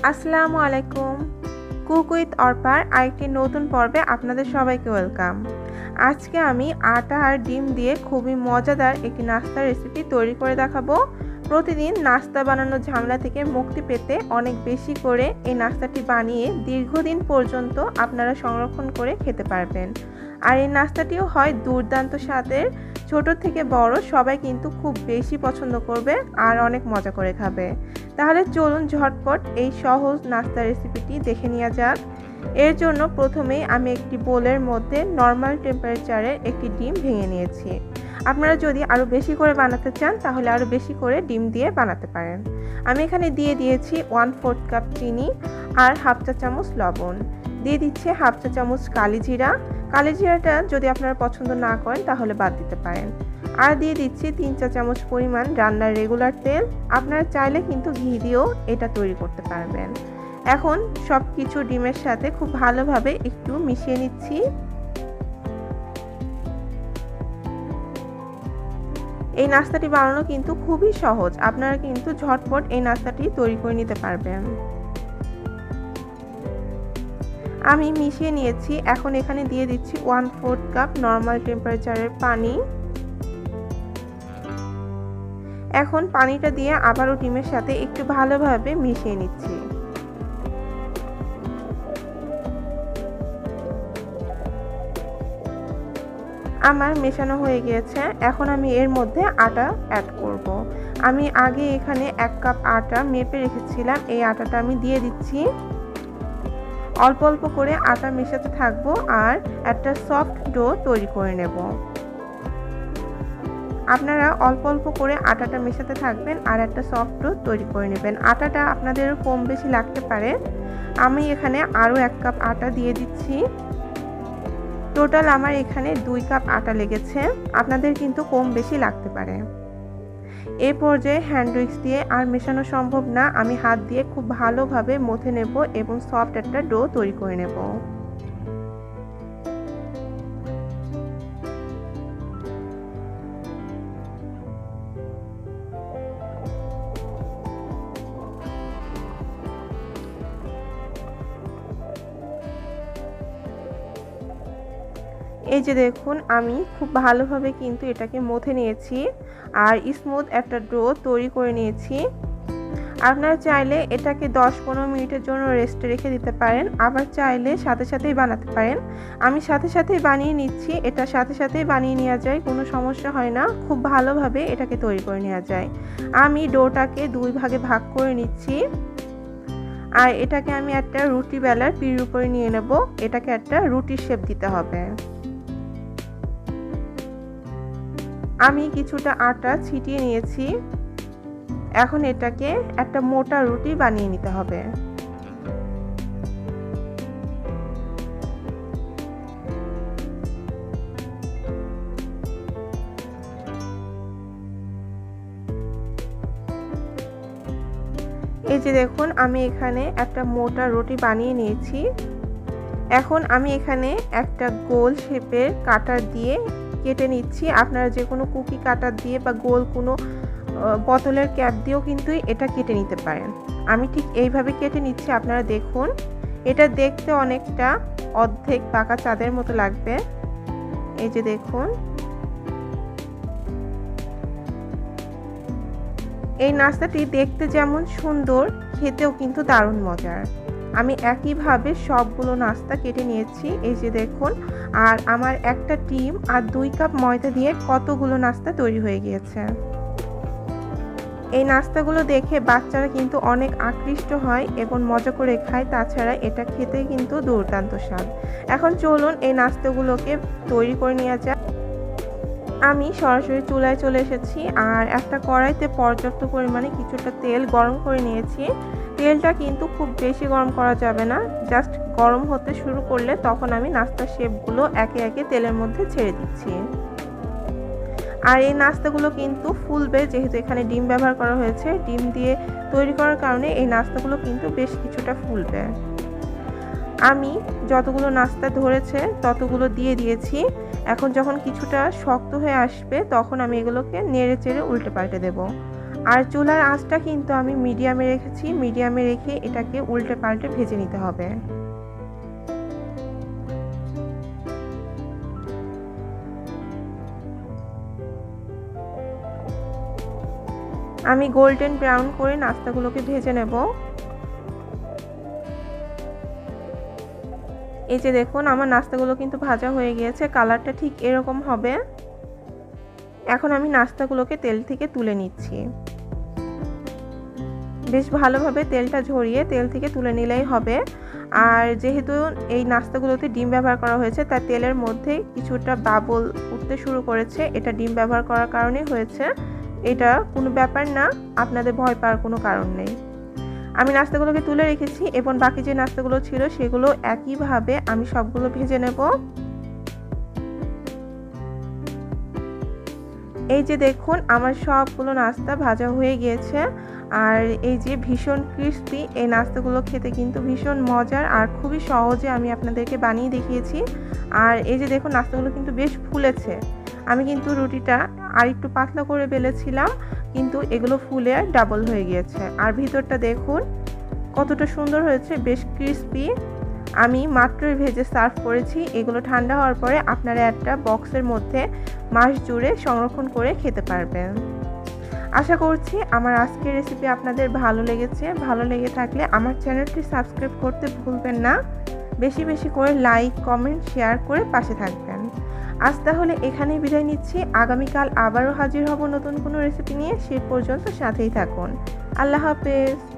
আসসালামুআলাইকুম cook with অর্পার আরেকটি নতুন পর্বে আপনাদের সবাইকে ওয়েলকাম। আজকে আমি আটা আর ডিম দিয়ে খুবই মজাদার একটি নাস্তার রেসিপি তৈরি করে দেখাবো। প্রতিদিন নাস্তা বানানোর ঝামেলা থেকে মুক্তি পেতে অনেক বেশি করে এই নাস্তাটি বানিয়ে দীর্ঘদিন পর্যন্ত আপনারা সংরক্ষণ করে খেতে পারবেন। আর এই নাস্তাটিও হয় দুর্দান্ত স্বাদের, ছোট থেকে বড় সবাই কিন্তু খুব বেশি পছন্দ করবে আর অনেক মজা করে খাবে। তাহলে চলুন ঝটপট এই সহজ নাস্তা রেসিপিটি দেখে নেওয়া যাক। এর জন্য প্রথমেই আমি একটি বোলের মধ্যে নর্মাল টেম্পারেচারের একটি ডিম ভেঙে নিয়েছি। আপনারা যদি আরও বেশি করে বানাতে চান তাহলে আরও বেশি করে ডিম দিয়ে বানাতে পারেন। আমি এখানে দিয়ে দিয়েছি 1/4 কাপ চিনি আর হাফ চা চামচ লবণ, দিয়ে দিচ্ছে হাফ চা চামচ কালি জিরাটা যদি আপনারা পছন্দ না করেন তাহলে বাদ দিতে পারেন। আর দিয়ে দিচ্ছি 3 চা চামচ পরিমাণ রান্নার রেগুলার তেল। আপনারা চাইলে কিন্তু ঘি দিয়েও এটা তৈরি করতে পারবেন। এখন সব কিছু ডিমের সাথে খুব ভালোভাবে একটু মিশিয়ে নিচ্ছি। এই নাস্তাটি বানানো কিন্তু খুবই সহজ, আপনারা কিন্তু ঝটপট এই নাস্তাটি তৈরি করে নিতে পারবেন। আমি মিশিয়ে নিয়েছি। এখন এখানে দিয়ে দিচ্ছি 1/4 কাপ নর্মাল টেম্পারেচারের পানি। এখন পানিটা দিয়ে আবারও ডিমের সাথে একটু ভালোভাবে মিশিয়ে নিচ্ছি। আমার মেশানো হয়ে গিয়েছে। এখন আমি এর মধ্যে আটা অ্যাড করব। আমি আগে এখানে 1 কাপ আটা মেপে রেখেছিলাম, এই আটাটা আমি দিয়ে দিচ্ছি। অল্প অল্প করে আটা মেশাতে থাকবো আর একটা সফট ডো তৈরি করে নেব। আপনারা অল্প অল্প করে আটাটা মেশাতে থাকবেন আর একটা সফট ডো তৈরি করে নেবেন। আটাটা আপনাদের কম বেশি লাগতে পারে। আমি এখানে আরও 1 কাপ আটা দিয়ে দিচ্ছি। টোটাল আমার এখানে 2 কাপ আটা লেগেছে, আপনাদের কিন্তু কম বেশি লাগতে পারে। এই পর্যায়ে হ্যান্ড উইক্স দিয়ে আর মেশানো সম্ভব না, আমি হাত দিয়ে খুব ভালোভাবে মথে নেব এবং সফট একটা ডো তৈরি করে নেব। এই যে দেখুন, আমি খুব ভালোভাবে কিন্তু এটাকে মথে নিয়েছি আর স্মুথ একটা ডো তৈরি করে নিয়েছি। আপনারা চাইলে এটাকে 10-15 মিনিটের জন্য রেস্টে রেখে দিতে পারেন, আবার চাইলে সাথে সাথেই বানাতে পারেন। আমি সাথে সাথেই বানিয়ে নিচ্ছি। এটা সাথে সাথেই বানিয়ে নেওয়া যায়, কোনো সমস্যা হয় না, খুব ভালোভাবে এটাকে তৈরি করে নেওয়া যায়। আমি ডোটাকে 2 ভাগে ভাগ করে নিচ্ছি আর এটাকে আমি একটা রুটি বেলার পিঁড়ির উপরে নিয়ে নেব। এটাকে একটা রুটির শেপ দিতে হবে। আমি কিছুটা আটা ছিটিয়ে নিয়েছি। এখন এটাকে একটা মোটা রুটি বানিয়ে নিতে হবে। এই যে দেখুন, আমি এখানে একটা মোটা রুটি বানিয়ে নিয়েছি। এখন আমি এখানে একটা গোল শেপের কাটার দিয়ে কেটে নিচ্ছি। আপনারা যে কোনো কুকি কাটার দিয়ে বা গোল কোনো বোতলের ক্যাপ দিয়েও কিন্তু এটা কেটে নিতে পারেন। আমি ঠিক এইভাবে কেটে নিচ্ছি। আপনারা দেখুন, এটা দেখতে অনেকটা অর্ধেক পাকা চাঁদের মতো লাগবে। এই যে দেখুন, এই নাস্তাটি দেখতে যেমন সুন্দর, খেতেও কিন্তু দারুণ মজার। আমি একইভাবে সবগুলো নাস্তা কেটে নিয়েছি। এই যে দেখুন, আর আমার একটা ডিম আর 2 কাপ ময়দা দিয়ে কতগুলো নাস্তা তৈরি হয়ে গিয়েছে। এই নাস্তাগুলো দেখে বাচ্চারা কিন্তু অনেক আকৃষ্ট হয় এবং মজা করে খায়। তাছাড়া এটা খেতে কিন্তু দুর্দান্ত স্বাদ। এখন চলুন এই নাস্তাগুলোকে তৈরি করে নেওয়া যাক। আমি সরাসরি চুলায় চলে এসেছি আর একটা কড়াইতে পর্যাপ্ত পরিমাণে কিছুটা তেল গরম করে নিয়েছি। তেলটা কিন্তু খুব বেশি গরম করা যাবে না, জাস্ট গরম হতে শুরু করলে তখন আমি নাস্তার শেপগুলো একে একে তেলের মধ্যে ছেড়ে দিচ্ছি। আর এই নাস্তাগুলো কিন্তু ফুলবে, যেহেতু এখানে ডিম ব্যবহার করা হয়েছে। ডিম দিয়ে তৈরি করার কারণে এই নাস্তাগুলো কিন্তু বেশ কিছুটা ফুলবে। আমি যতগুলো নাস্তা ধরেছে ততগুলো দিয়ে দিয়েছি। এখন যখন কিছুটা শক্ত হয়ে আসবে তখন আমি এগুলোকে নেড়ে চেড়ে উল্টে পাল্টে দেব। আর চুলার আঁচটা কিন্তু আমি মিডিয়ামে রেখেছি। মিডিয়ামে রেখে এটাকে উল্টে পাল্টে ভেজে নিতে হবে। আমি গোল্ডেন ব্রাউন করে নাস্তাগুলোকে ভেজে নেব। এই যে দেখুন আমার নাস্তাগুলো কিন্তু ভাজা হয়ে গিয়েছে, কালারটা ঠিক এরকম হবে। এখন আমি নাস্তাগুলোকে তেল থেকে তুলে নিচ্ছি। বেশ ভালোভাবে তেলটা ঝরিয়ে তেল থেকে তুলে নিলেই হবে। আর যেহেতু এই নাস্তাগুলোতে ডিম ব্যবহার করা হয়েছে, তাই তেলের মধ্যে কিছুটা বাবল উঠতে শুরু করেছে। এটা ডিম ব্যবহার করার কারণে হয়েছে, এটা কোনো ব্যাপার না, আপনাদের ভয় পাওয়ার কোনো কারণ নেই। আমি নাস্তাগুলোকে তুলে রেখেছি এবং বাকি যে নাস্তাগুলো ছিল সেগুলো একইভাবে আমি সবগুলো ভেজে নেব। এই যে দেখুন আমার সবগুলো নাস্তা ভাজা হয়ে গিয়েছে। আর এই যে ভীষণ ক্রিস্পি, এই নাস্তাগুলো খেতে কিন্তু ভীষণ মজার আর খুবই সহজে আমি আপনাদেরকে বানিয়ে দেখিয়েছি। আর এই যে দেখুন নাস্তাগুলো কিন্তু বেশ ফুলেছে। আমি কিন্তু রুটিটা আর একটু পাতলা করে বেলেছিলাম, কিন্তু এগুলো ফুলে ডাবল হয়ে গিয়েছে। আর ভিতরটা দেখুন কতটা সুন্দর হয়েছে, বেশ ক্রিস্পি। আমি মাত্রই ভেজে সার্ভ করেছি। এগুলো ঠান্ডা হওয়ার পরে আপনারা একটা বক্সের মধ্যে মাস জুড়ে সংরক্ষণ করে খেতে পারবেন। আশা করছি আমার আজকের রেসিপি আপনাদের ভালো লেগেছে। ভালো লেগে থাকলে আমার চ্যানেলটি সাবস্ক্রাইব করতে ভুলবেন না। বেশি বেশি করে লাইক, কমেন্ট, শেয়ার করে পাশে থাকবেন। আজ তাহলে এখানেই বিদায় নিচ্ছি। আগামীকাল আবারও হাজির হব নতুন কোনো রেসিপি নিয়ে। সে পর্যন্ত সাথেই থাকুন। আল্লাহ হাফেজ।